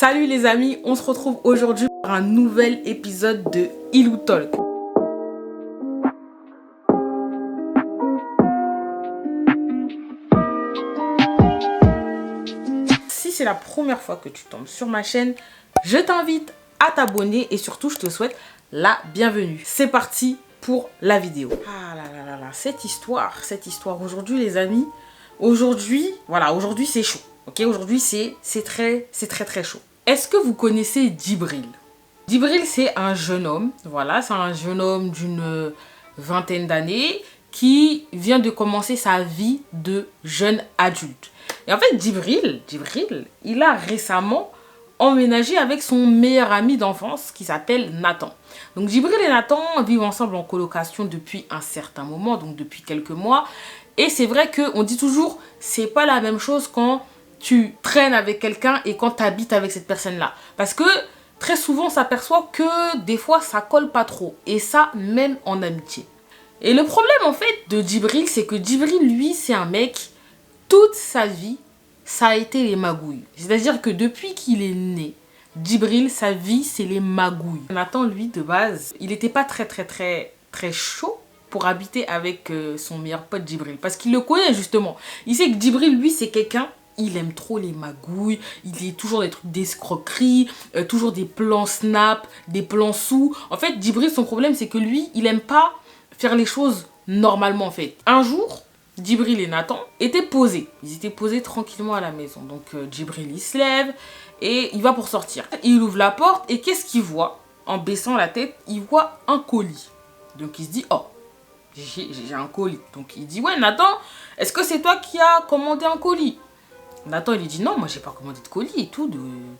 Salut les amis, on se retrouve aujourd'hui pour un nouvel épisode de Ilou Talk. Si c'est la première fois que tu tombes sur ma chaîne, je t'invite à t'abonner et surtout je te souhaite la bienvenue. C'est parti pour la vidéo. Ah là là là là, cette histoire aujourd'hui les amis, aujourd'hui c'est chaud. Ok, aujourd'hui c'est très chaud. Est-ce que vous connaissez Djibril? Djibril, c'est un jeune homme, voilà, c'est un jeune homme d'une vingtaine d'années qui vient de commencer sa vie de jeune adulte. Et en fait, Djibril, il a récemment emménagé avec son meilleur ami d'enfance qui s'appelle Nathan. Donc Djibril et Nathan vivent ensemble en colocation depuis un certain moment, donc depuis quelques mois. Et c'est vrai qu'on dit toujours, c'est pas la même chose quand tu traînes avec quelqu'un et quand tu habites avec cette personne-là. Parce que très souvent, on s'aperçoit que des fois, ça colle pas trop. Et ça, même en amitié. Et le problème, en fait, de Djibril, c'est que Djibril, lui, c'est un mec, toute sa vie, ça a été les magouilles. C'est-à-dire que depuis qu'il est né, Djibril, sa vie, c'est les magouilles. Nathan, lui, de base, il n'était pas très chaud pour habiter avec son meilleur pote Djibril. Parce qu'il le connaît, justement. Il sait que Djibril, lui, c'est quelqu'un... Il aime trop les magouilles, il est toujours des trucs d'escroquerie, toujours des plans snap, des plans sous. En fait, Djibril, son problème, c'est que lui, il aime pas faire les choses normalement en fait. Un jour, Djibril et Nathan étaient posés. Ils étaient posés tranquillement à la maison. Donc, Djibril, il se lève et il va pour sortir. Il ouvre la porte et qu'est-ce qu'il voit? En baissant la tête, il voit un colis. Donc, il se dit, oh, j'ai un colis. Donc, il dit, ouais, Nathan, est-ce que c'est toi qui as commandé un colis? Nathan, il lui dit non, moi j'ai pas commandé de colis et tout,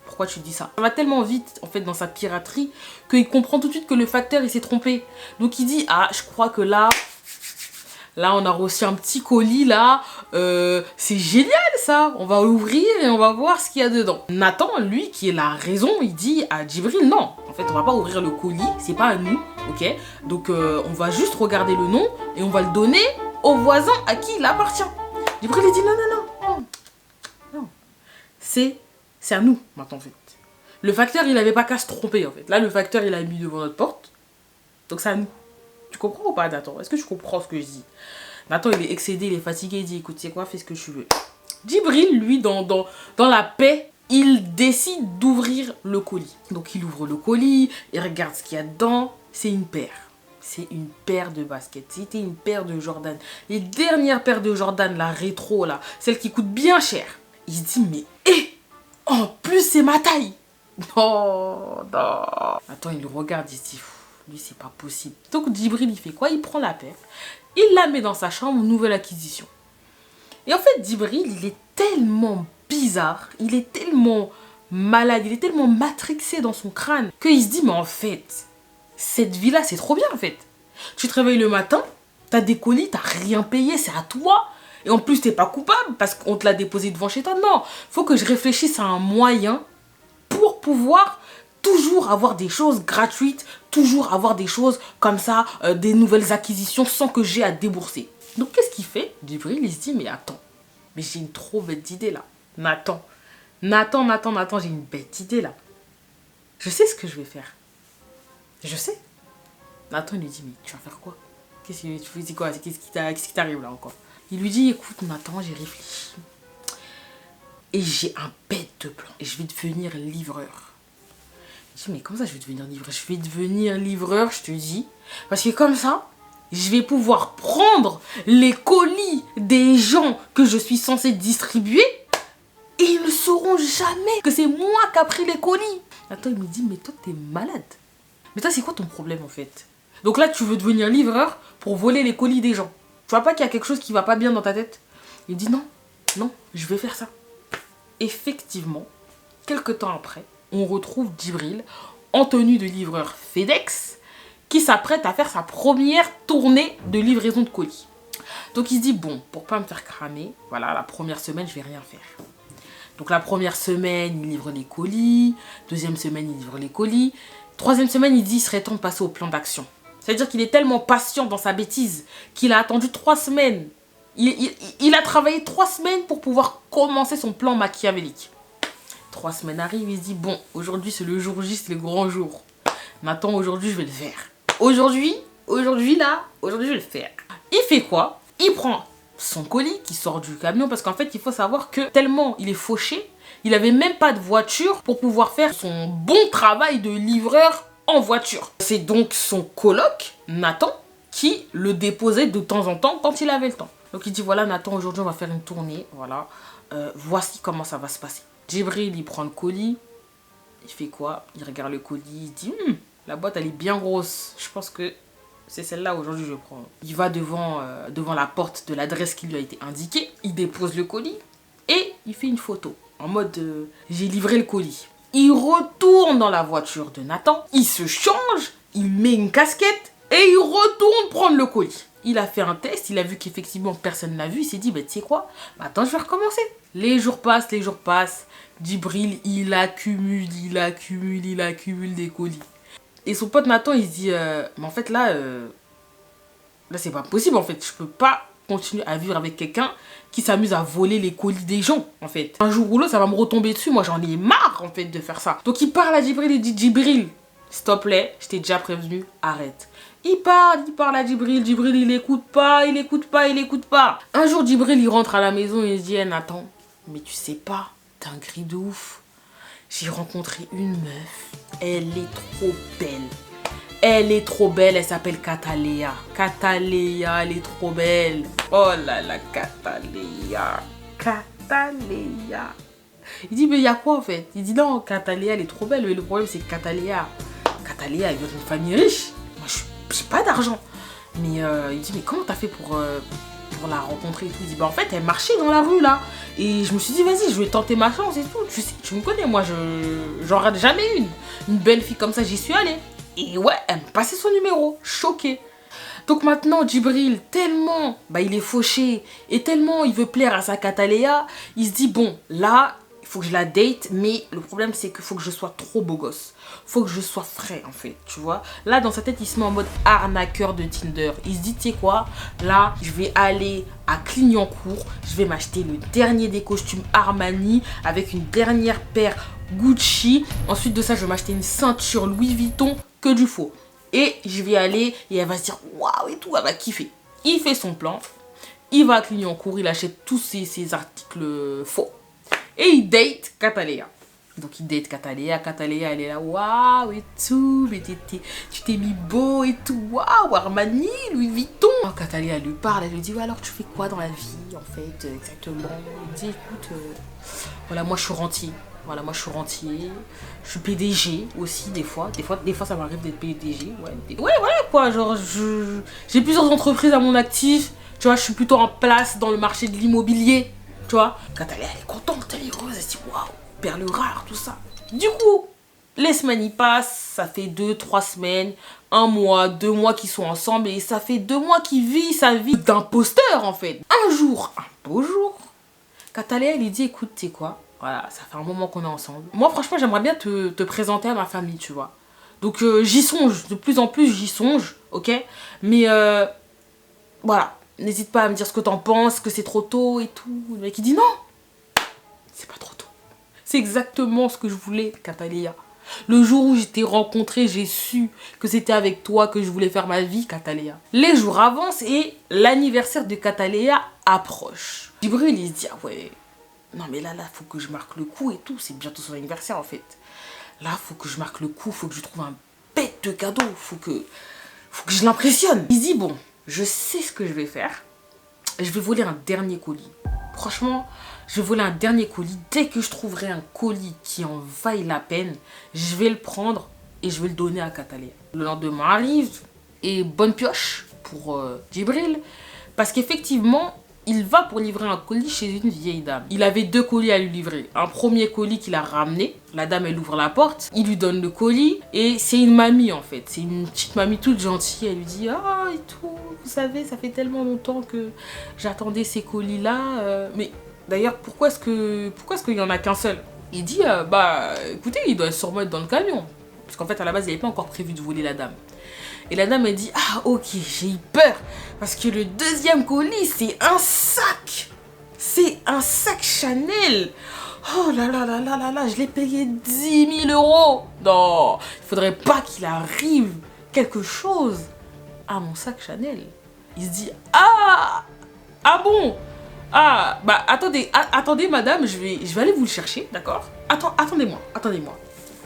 pourquoi tu dis ça? Ça va tellement vite en fait dans sa piraterie qu'il comprend tout de suite que le facteur il s'est trompé. Donc il dit ah, je crois que là on a reçu un petit colis là, c'est génial ça, on va ouvrir et on va voir ce qu'il y a dedans. Nathan, lui qui est la raison, il dit à Djibril non, en fait on va pas ouvrir le colis, c'est pas à nous, ok? Donc on va juste regarder le nom et on va le donner au voisin à qui il appartient. Djibril il dit non. C'est à nous maintenant en fait. Le facteur il avait pas qu'à se tromper en fait. Là le facteur il a mis devant notre porte. Donc c'est à nous. Tu comprends ou pas Nathan? Est-ce que tu comprends ce que je dis? Nathan il est excédé, il est fatigué, il dit écoute c'est quoi, fais ce que tu veux. Djibril lui dans la paix, il décide d'ouvrir le colis. Donc il ouvre le colis, il regarde ce qu'il y a dedans. C'est une paire. C'est une paire de baskets. C'était une paire de Jordan. Les dernières paires de Jordan, la rétro là, celle qui coûte bien cher. Il se dit mais en plus c'est ma taille. Non. Attends, il le regarde, il se dit lui c'est pas possible. Donc Djibril il fait quoi? Il prend la paire, il la met dans sa chambre, nouvelle acquisition. Et en fait Djibril il est tellement bizarre, il est tellement malade, il est tellement matrixé dans son crâne qu'il se dit mais en fait cette vie là c'est trop bien en fait. Tu te réveilles le matin, t'as des colis, t'as rien payé, c'est à toi. Et en plus, t'es pas coupable parce qu'on te l'a déposé devant chez toi. Non, faut que je réfléchisse à un moyen pour pouvoir toujours avoir des choses gratuites, toujours avoir des choses comme ça, des nouvelles acquisitions sans que j'ai à débourser. Donc, qu'est-ce qu'il fait? Djibril, il se dit, mais attends, mais j'ai une trop bête idée là. Nathan, j'ai une bête idée là. Je sais ce que je vais faire. Je sais. Nathan, il lui dit, mais tu vas faire quoi? Qu'est-ce qui t'arrive là encore? Il lui dit, écoute Nathan, j'ai réfléchi. Et j'ai un bête de plan. Et je vais devenir livreur. Il dit, mais comment ça je vais devenir livreur? Je vais devenir livreur, je te dis. Parce que comme ça, je vais pouvoir prendre les colis des gens que je suis censée distribuer. Et ils ne sauront jamais que c'est moi qui a pris les colis. Nathan, il me dit, mais toi, t'es malade. Mais toi, c'est quoi ton problème en fait? Donc là, tu veux devenir livreur pour voler les colis des gens. Tu vois pas qu'il y a quelque chose qui va pas bien dans ta tête? Il dit non, je vais faire ça. Effectivement, quelques temps après, on retrouve Djibril en tenue de livreur FedEx qui s'apprête à faire sa première tournée de livraison de colis. Donc il se dit bon, pour pas me faire cramer, voilà, la première semaine, je vais rien faire. Donc la première semaine, il livre les colis. Deuxième semaine, il livre les colis. Troisième semaine, il dit il serait temps de passer au plan d'action. C'est-à-dire qu'il est tellement patient dans sa bêtise qu'il a attendu 3 semaines. Il a travaillé 3 semaines pour pouvoir commencer son plan machiavélique. 3 semaines arrivent, il se dit, bon, aujourd'hui c'est le jour J, c'est le grand jour. Nathan, aujourd'hui je vais le faire. Aujourd'hui je vais le faire. Il fait quoi? Il prend son colis qui sort du camion parce qu'en fait, il faut savoir que tellement il est fauché, il avait même pas de voiture pour pouvoir faire son bon travail de livreur en voiture. C'est donc son coloc, Nathan, qui le déposait de temps en temps quand il avait le temps. Donc il dit, voilà Nathan, aujourd'hui on va faire une tournée, voilà, voici comment ça va se passer. Djibril, il prend le colis, il fait quoi? Il regarde le colis, il dit, la boîte elle est bien grosse, je pense que c'est celle-là aujourd'hui je vais prendre. Il va devant la porte de l'adresse qui lui a été indiquée, il dépose le colis et il fait une photo en mode j'ai livré le colis. Il retourne dans la voiture de Nathan, il se change, il met une casquette et il retourne prendre le colis. Il a fait un test, il a vu qu'effectivement personne ne l'a vu, il s'est dit, bah, tu sais quoi, attends, je vais recommencer. Les jours passent, Djibril, il accumule des colis. Et son pote Nathan, il se dit, mais en fait là c'est pas possible en fait, je peux pas continuer à vivre avec quelqu'un qui s'amuse à voler les colis des gens en fait. Un jour ou l'autre, ça va me retomber dessus, moi j'en ai marre en fait de faire ça. Donc il parle à Djibril, il dit, Djibril, s'il te plaît, je t'ai déjà prévenu, arrête. Il parle à Djibril, il écoute pas. Un jour, Djibril, il rentre à la maison et il se dit, Nathan, mais tu sais pas, t'es un gris de ouf. J'ai rencontré une meuf, elle est trop belle. Elle s'appelle Cataléa. Elle est trop belle. Oh là là, Cataléa. Il dit, mais il y a quoi en fait? Il dit, non, Cataléa, elle est trop belle, mais le problème c'est que Cataléa, elle vient d'une famille riche. Moi, j'ai pas d'argent. Mais il dit, mais comment t'as fait pour la rencontrer et tout? Il dit, bah en fait, elle marchait dans la rue là. Et je me suis dit, vas-y, je vais tenter ma chance et tout. Tu me connais, moi, j'en rate jamais une. Une belle fille comme ça, j'y suis allée. Et ouais, elle m'a passé son numéro. Choquée. Donc maintenant, Djibril, tellement il est fauché et tellement il veut plaire à sa Cataléa, il se dit, bon, là, il faut que je la date, mais le problème, c'est qu'il faut que je sois trop beau gosse. Faut que je sois frais, en fait, tu vois. Là, dans sa tête, il se met en mode arnaqueur de Tinder. Il se dit, tu sais quoi, là, je vais aller à Clignancourt, je vais m'acheter le dernier des costumes Armani avec une dernière paire Gucci. Ensuite de ça, je vais m'acheter une ceinture Louis Vuitton, que du faux. Et je vais aller et elle va se dire, waouh et tout, elle va kiffer. Il fait son plan, il va à Clignancourt, il achète tous ses articles faux. Et il date Cataléa. Donc il date Cataléa, elle est là, waouh et tout, mais tu t'es mis beau et tout, waouh, Armani, Louis Vuitton. Cataléa lui parle, elle lui dit, ouais, alors tu fais quoi dans la vie en fait, exactement. Il dit, écoute, voilà, moi je suis rentier. Voilà, moi je suis rentier, je suis PDG aussi des fois ça m'arrive d'être PDG, ouais, voilà quoi, genre j'ai plusieurs entreprises à mon actif, tu vois, je suis plutôt en place dans le marché de l'immobilier, tu vois. Quand elle est contente, elle est heureuse, elle se dit waouh, perle rare, tout ça. Du coup, les semaines y passent, ça fait 2-3 semaines, 1 mois, 2 mois qu'ils sont ensemble et ça fait 2 mois qu'il vit sa vie d'imposteur en fait. Un beau jour, Cataléa, elle lui dit, écoute, tu sais quoi? Voilà, ça fait un moment qu'on est ensemble. Moi, franchement, j'aimerais bien te présenter à ma famille, tu vois. Donc, j'y songe. De plus en plus, j'y songe, ok? Mais, voilà. N'hésite pas à me dire ce que t'en penses, que c'est trop tôt et tout. Le mec, il dit non. C'est pas trop tôt. C'est exactement ce que je voulais, Cataléa. Le jour où je t'ai rencontré, j'ai su que c'était avec toi que je voulais faire ma vie, Cataléa. Les jours avancent et l'anniversaire de Cataléa approche. Djibril, il se dit, ah ouais... Non mais là, faut que je marque le coup et tout. C'est bientôt son anniversaire en fait. Là, faut que je marque le coup. Faut que je trouve un bête de cadeau. Faut que je l'impressionne. Il dit, bon, je sais ce que je vais faire. Je vais voler un dernier colis. Franchement, je vais voler un dernier colis. Dès que je trouverai un colis qui en vaille la peine, je vais le prendre et je vais le donner à Cataléa. Le lendemain arrive et bonne pioche pour Djibril. Parce qu'effectivement... il va pour livrer un colis chez une vieille dame. Il avait 2 colis à lui livrer. Un premier colis qu'il a ramené. La dame, elle ouvre la porte. Il lui donne le colis. Et c'est une mamie, en fait. C'est une petite mamie toute gentille. Elle lui dit, ah, et tout, vous savez, ça fait tellement longtemps que j'attendais ces colis-là. Mais d'ailleurs, pourquoi est-ce qu'il n'y en a qu'un seul? Il dit, écoutez, il doit sûrement être dans le camion. Parce qu'en fait, à la base, il n'avait pas encore prévu de voler la dame. Et la dame, elle dit, ah ok, j'ai eu peur. Parce que le deuxième colis, c'est un sac. C'est un sac Chanel. Oh là là là là là là, je l'ai payé 10 000 euros. Non, il faudrait pas qu'il arrive quelque chose à mon sac Chanel. Il se dit, ah, ah bon, ah, bah attendez, attendez madame, je vais aller vous le chercher, d'accord? Attendez-moi, attendez-moi.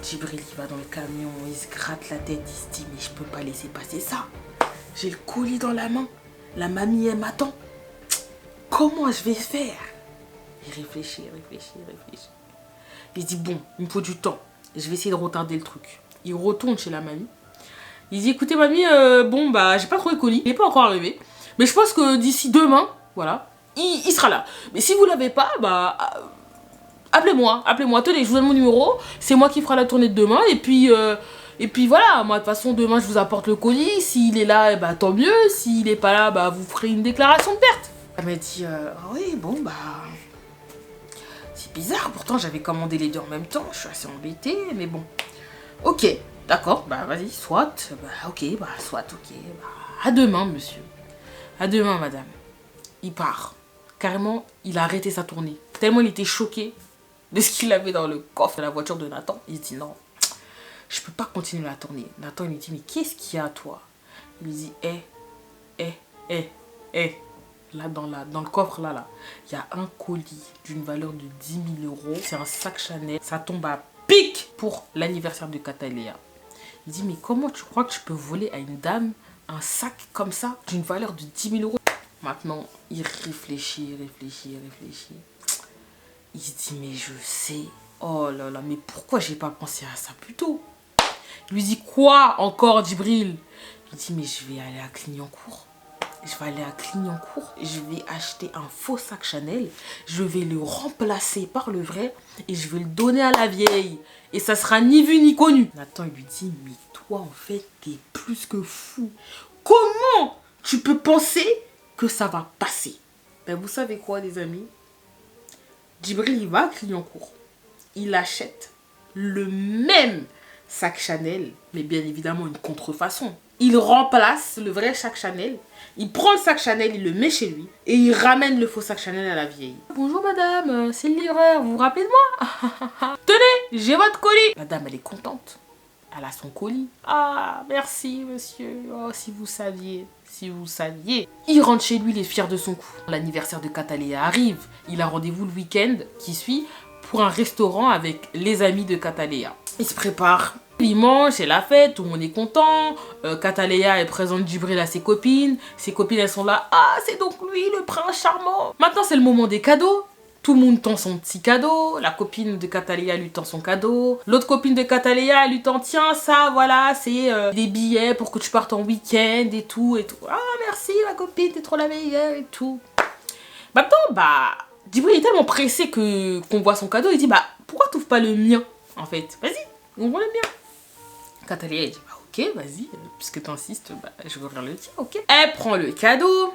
Djibril, il va dans le camion, il se gratte la tête, il se dit, mais je peux pas laisser passer ça. J'ai le colis dans la main, la mamie elle m'attend. Comment je vais faire? Il réfléchit. Il se dit, bon, il me faut du temps. Je vais essayer de retarder le truc. Il retourne chez la mamie. Il dit, écoutez mamie, bon bah j'ai pas trouvé le colis, il n'est pas encore arrivé. Mais je pense que d'ici demain, voilà, il sera là. Mais si vous l'avez pas, bah appelez-moi. Tenez, je vous donne mon numéro. C'est moi qui fera la tournée de demain. Et puis voilà, moi de toute façon demain je vous apporte le colis. S'il est là, bah tant mieux. S'il n'est pas là, bah vous ferez une déclaration de perte. Elle m'a dit, oui, bon bah... C'est bizarre, pourtant j'avais commandé les deux en même temps. Je suis assez embêtée, mais bon. Ok, d'accord, bah vas-y, soit. Bah ok, soit, ok. Bah, à demain, monsieur. À demain, madame. Il part. Carrément, il a arrêté sa tournée. Tellement il était choqué de ce qu'il avait dans le coffre de la voiture de Nathan. Il se dit non, je peux pas continuer la tournée. Nathan il lui dit mais qu'est-ce qu'il y a toi? Il lui dit là dans le coffre là, il y a un colis d'une valeur de 10 000 euros. C'est un sac Chanel. Ça tombe à pic pour l'anniversaire de Cataléa. Il dit mais comment tu crois que tu peux voler à une dame un sac comme ça d'une valeur de 10 000 euros? Maintenant, il réfléchit. Il se dit, mais je sais. Oh là là, mais pourquoi j'ai pas pensé à ça plus tôt? Il lui dit, quoi encore, Djibril? Il dit, mais je vais aller à Clignancourt. Je vais acheter un faux sac Chanel. Je vais le remplacer par le vrai. Et je vais le donner à la vieille. Et ça sera ni vu ni connu. Nathan, il lui dit, mais toi, en fait, t'es plus que fou. Comment tu peux penser que ça va passer? Ben, vous savez quoi, les amis? Djibril, il va à Clignancourt. Il achète le même sac Chanel, mais bien évidemment une contrefaçon. Il remplace le vrai sac Chanel. Il prend le sac Chanel, il le met chez lui et il ramène le faux sac Chanel à la vieille. Bonjour madame, c'est le livreur, vous vous rappelez de moi? Tenez, j'ai votre colis. Madame, elle est contente. Elle a son colis. Ah, merci monsieur. Oh, si vous saviez. Il rentre chez lui, il est fier de son coup. L'anniversaire de Cataléa arrive. Il a rendez-vous le week-end qui suit pour un restaurant avec les amis de Cataléa. Il se prépare. Il mange, c'est la fête, tout le monde est content. Cataléa, elle présente Djibril à ses copines. Ses copines, elles sont là. Ah, c'est donc lui, le prince charmant. Maintenant, c'est le moment des cadeaux. Tout le monde tend son petit cadeau. La copine de Cataléa lui tend son cadeau. L'autre copine de Cataléa, elle lui tend, tiens, ça, voilà, c'est des billets pour que tu partes en week-end et tout. Ah, merci, ma copine, t'es trop la meilleure et tout. Maintenant, bah, Djibril est tellement pressé qu'on voit son cadeau. Il dit, bah, pourquoi t'ouvres pas le mien, en fait? Vas-y, ouvre le mien. Cataléa, elle dit, bah, ok, vas-y, puisque t'insistes, bah, je vais ouvrir le tien, ok. Elle prend le cadeau,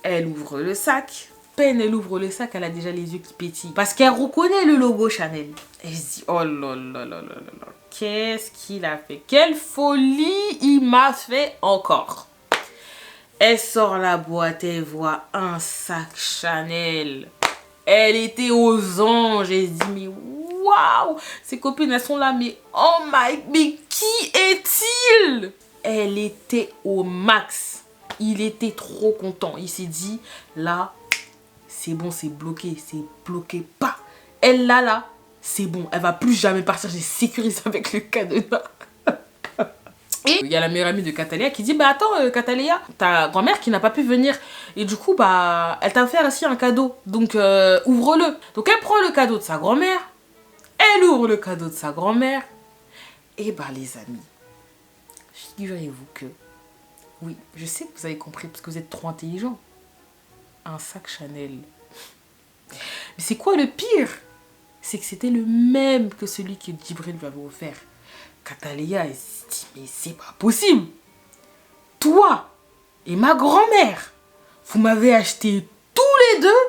elle ouvre le sac. Elle ouvre le sac, elle a déjà les yeux qui pétillent. Parce qu'elle reconnaît le logo Chanel. Elle se dit, oh là là là là là, qu'est-ce qu'il a fait? Quelle folie il m'a fait encore. Elle sort la boîte, elle voit un sac Chanel. Elle était aux anges. Elle se dit, mais waouh! Ses copines, elles sont là, mais oh mais qui est-il? Elle était au max. Il était trop content. Il s'est dit, là, c'est bon, c'est bloqué pas. Elle là, c'est bon, elle va plus jamais partir, j'ai sécurisé avec le cadenas. Et il y a la meilleure amie de Cataléa qui dit, bah attends Cataléa, ta grand-mère qui n'a pas pu venir. Et du coup, bah, elle t'a offert aussi un cadeau, donc ouvre-le. Donc elle prend le cadeau de sa grand-mère, elle ouvre le cadeau de sa grand-mère. Et bah les amis, figurez-vous que, oui, je sais que vous avez compris parce que vous êtes trop intelligents. Un sac Chanel. Mais c'est quoi le pire? C'est que c'était le même que celui que Djibril lui avait offert. Cataléa, elle s'est dit, mais c'est pas possible. Toi et ma grand-mère, vous m'avez acheté tous les deux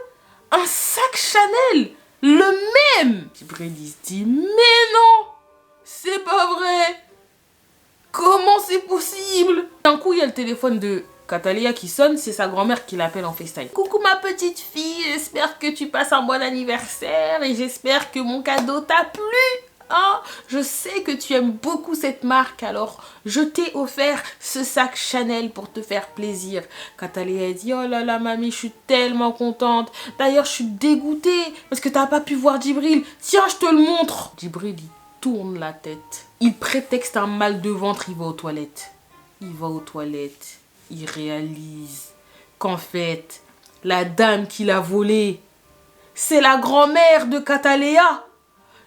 un sac Chanel, le même. Djibril il se dit, mais non, c'est pas vrai. Comment c'est possible? D'un coup, il y a le téléphone de Katalia qui sonne, c'est sa grand-mère qui l'appelle en FaceTime. Coucou ma petite fille, j'espère que tu passes un bon anniversaire et j'espère que mon cadeau t'a plu. Hein? Je sais que tu aimes beaucoup cette marque, alors je t'ai offert ce sac Chanel pour te faire plaisir. Katalia a dit, oh là là mamie, je suis tellement contente. D'ailleurs, je suis dégoûtée parce que t'as pas pu voir Djibril. Tiens, je te le montre. Djibril, il tourne la tête. Il prétexte un mal de ventre, il va aux toilettes. Il va aux toilettes. Il réalise qu'en fait, la dame qui l'a volé, c'est la grand-mère de Katalia.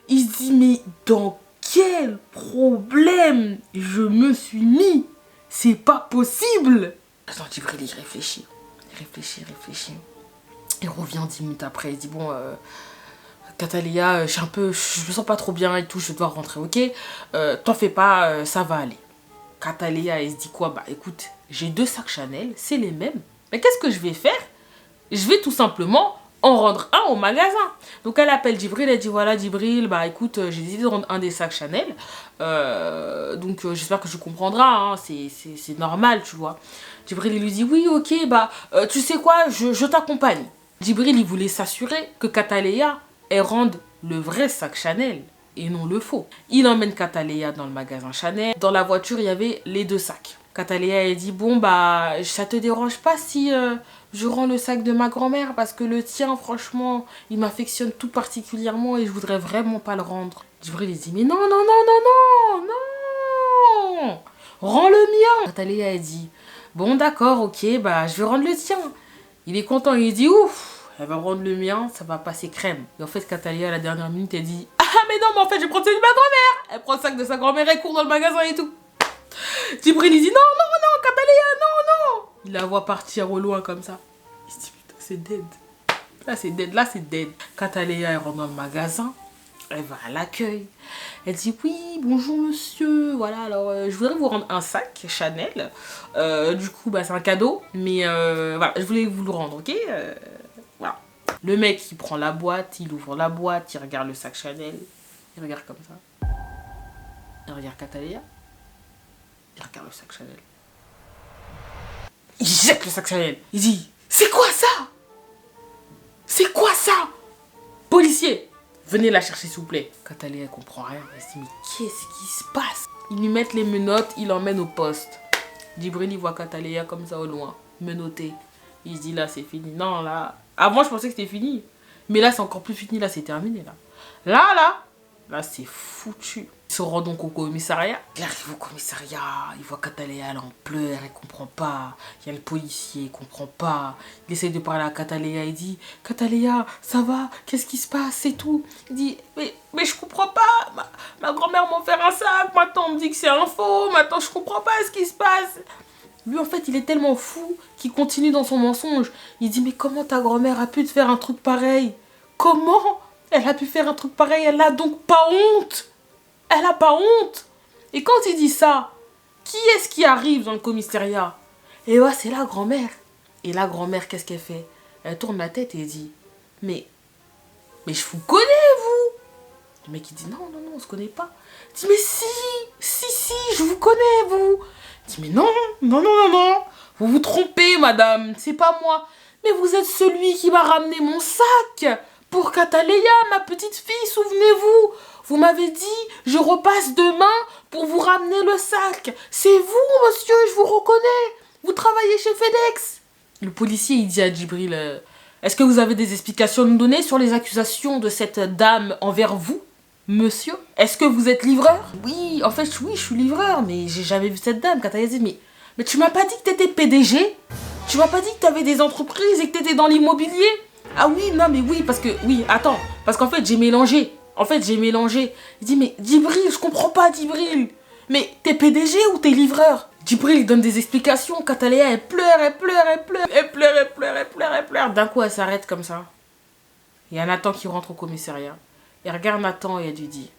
Il se dit, mais dans quel problème je me suis mis? C'est pas possible. Attends, Djibril, il réfléchit. Il réfléchit. Il revient 10 minutes après. Il dit, bon, Katalia, je me sens pas trop bien et tout, je vais devoir rentrer, ok? T'en fais pas, ça va aller. Katalia, elle se dit quoi? Bah écoute, j'ai 2 sacs Chanel, c'est les mêmes. Mais qu'est-ce que je vais faire? Je vais tout simplement en rendre un au magasin. Donc elle appelle Djibril, elle dit voilà Djibril, bah écoute, j'ai décidé de rendre un des sacs Chanel. Donc j'espère que tu comprendras, hein, c'est normal, tu vois. Djibril il lui dit oui ok, bah tu sais quoi, je t'accompagne. Djibril il voulait s'assurer que Katalia elle rende le vrai sac Chanel et non le faux. Il emmène Katalia dans le magasin Chanel. Dans la voiture il y avait les 2 sacs. Katalia elle dit bon bah ça te dérange pas si je rends le sac de ma grand-mère parce que le tien franchement il m'affectionne tout particulièrement et je voudrais vraiment pas le rendre. Djibril il dit mais non non non non non non, rends le mien. Katalia elle dit bon d'accord ok bah je vais rendre le tien. Il est content, il dit ouf, elle va rendre le mien, ça va passer crème. Et en fait Katalia à la dernière minute elle dit ah mais non mais en fait je vais prendre celui de ma grand-mère. Elle prend le sac de sa grand-mère, elle court dans le magasin et tout. Djibril il dit non non non Katalia non non. Il la voit partir au loin comme ça. Il se dit putain c'est dead. Là c'est dead, là c'est dead. Katalia elle rentre dans le magasin. Elle va à l'accueil. Elle dit oui bonjour monsieur. Voilà alors je voudrais vous rendre un sac Chanel. Du coup bah c'est un cadeau. Mais voilà je voulais vous le rendre ok. Voilà. Le mec il prend la boîte. Il ouvre la boîte. Il regarde le sac Chanel. Il regarde comme ça. Il regarde Katalia. Il regarde le sac Chanel. Il jette le sac Chanel. Il dit c'est quoi ça? C'est quoi ça? Policier, venez la chercher s'il vous plaît. Katalia elle comprend rien. Elle se dit mais qu'est-ce qui se passe? Ils lui mettent les menottes, il l'emmène au poste. Djibril il voit Katalia comme ça au loin, menottée. Il se dit là c'est fini. Non là, avant je pensais que c'était fini. Mais là c'est encore plus fini, là c'est terminé là. Là c'est foutu. Il se rend donc au commissariat. Il arrive au commissariat, il voit Katalia, elle en pleure, elle comprend pas. Il y a le policier, il comprend pas. Il essaie de parler à Katalia, il dit Katalia, ça va? Qu'est-ce qui se passe? C'est tout. Il dit mais je comprends pas. Ma grand-mère m'a offert un sac, maintenant on me dit que c'est un faux, maintenant je comprends pas ce qui se passe. Lui en fait il est tellement fou qu'il continue dans son mensonge. Il dit mais comment ta grand-mère a pu te faire un truc pareil? Comment elle a pu faire un truc pareil? Elle a donc pas honte? Elle a pas honte? Et quand il dit ça, qui est-ce qui arrive dans le commissariat? Et ouais, c'est la grand-mère. Et la grand-mère, qu'est-ce qu'elle fait? Elle tourne la tête et elle dit mais je vous connais, vous? Le mec, il dit non, on se connaît pas. Il dit mais si, je vous connais, vous. Il dit mais non, vous vous trompez, madame, c'est pas moi. Mais vous êtes celui qui m'a ramené mon sac pour Katalia, ma petite fille, souvenez-vous. Vous m'avez dit, je repasse demain pour vous ramener le sac. C'est vous, monsieur, je vous reconnais. Vous travaillez chez FedEx. Le policier, il dit à Djibril, est-ce que vous avez des explications à nous donner sur les accusations de cette dame envers vous, monsieur? Est-ce que vous êtes livreur? Oui, en fait, oui, je suis livreur, mais j'ai jamais vu cette dame. Katalia dit, mais tu m'as pas dit que t'étais PDG? Tu m'as pas dit que t'avais des entreprises et que t'étais dans l'immobilier? Ah oui, non, mais oui, parce qu'en fait, j'ai mélangé. Il dit, mais Djibril, je comprends pas, Djibril. Mais t'es PDG ou t'es livreur? Djibril, il donne des explications. Katalia, elle pleure. D'un coup, elle s'arrête comme ça. Il y a Nathan qui rentre au commissariat. Il regarde Nathan et elle lui dit,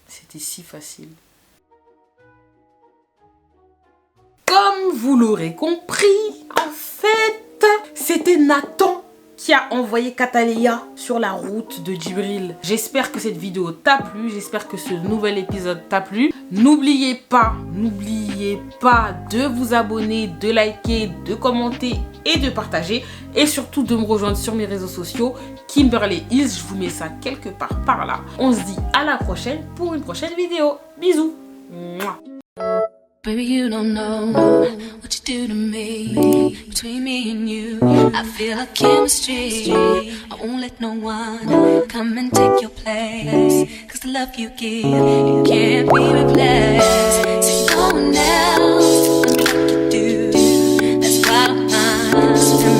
c'était si facile. Comme vous l'aurez compris, en fait, c'était Nathan qui a envoyé Katalia sur la route de Djibril. J'espère que cette vidéo t'a plu, j'espère que ce nouvel épisode t'a plu. N'oubliez pas n'oubliez pas de vous abonner, de liker, de commenter et de partager. Et surtout de me rejoindre sur mes réseaux sociaux, Kimberly Hills, je vous mets ça quelque part par là. On se dit à la prochaine pour une prochaine vidéo. Bisous. Mouah. Baby, you don't know what you do to me. Between me and you, I feel a chemistry. I won't let no one come and take your place. 'Cause the love you give, it can't be replaced.